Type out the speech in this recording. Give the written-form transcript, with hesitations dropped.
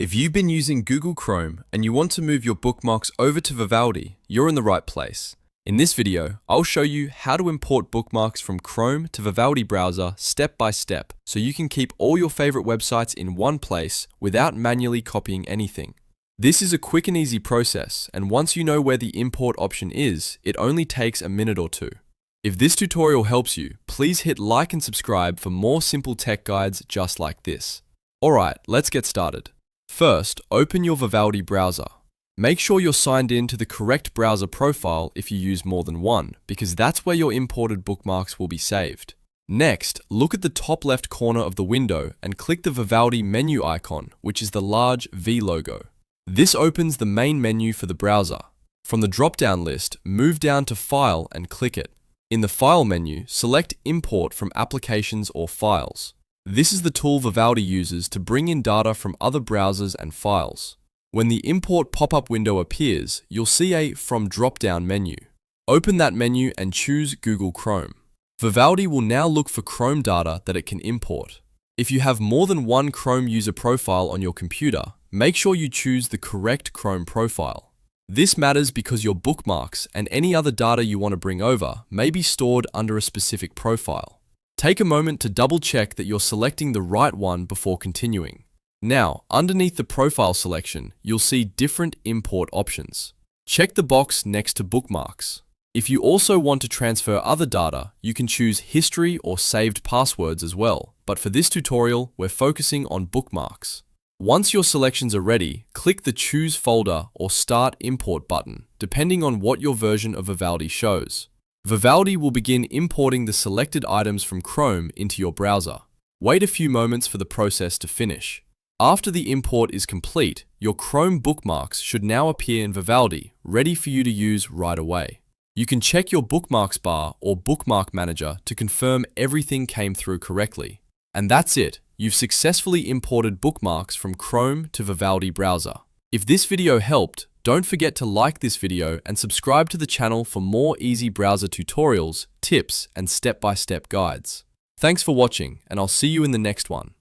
If you've been using Google Chrome and you want to move your bookmarks over to Vivaldi, you're in the right place. In this video, I'll show you how to import bookmarks from Chrome to Vivaldi browser step by step, so you can keep all your favorite websites in one place without manually copying anything. This is a quick and easy process, and once you know where the import option is, it only takes a minute or two. If this tutorial helps you, please hit like and subscribe for more simple tech guides just like this. Alright, let's get started. First, open your Vivaldi browser. Make sure you're signed in to the correct browser profile if you use more than one, because that's where your imported bookmarks will be saved. Next, look at the top left corner of the window and click the Vivaldi menu icon, which is the large V logo. This opens the main menu for the browser. From the drop-down list, move down to File and click it. In the File menu, select Import from Applications or Files. This is the tool Vivaldi uses to bring in data from other browsers and files. When the import pop-up window appears, you'll see a From drop-down menu. Open that menu and choose Google Chrome. Vivaldi will now look for Chrome data that it can import. If you have more than one Chrome user profile on your computer, make sure you choose the correct Chrome profile. This matters because your bookmarks and any other data you want to bring over may be stored under a specific profile. Take a moment to double check that you're selecting the right one before continuing. Now, underneath the profile selection, you'll see different import options. Check the box next to bookmarks. If you also want to transfer other data, you can choose history or saved passwords as well, but for this tutorial, we're focusing on bookmarks. Once your selections are ready, click the Choose Folder or Start Import button, depending on what your version of Vivaldi shows. Vivaldi will begin importing the selected items from Chrome into your browser. Wait a few moments for the process to finish. After the import is complete, your Chrome bookmarks should now appear in Vivaldi, ready for you to use right away. You can check your bookmarks bar or bookmark manager to confirm everything came through correctly. And that's it. You've successfully imported bookmarks from Chrome to Vivaldi browser. If this video helped, don't forget to like this video and subscribe to the channel for more easy browser tutorials, tips, and step-by-step guides. Thanks for watching, and I'll see you in the next one.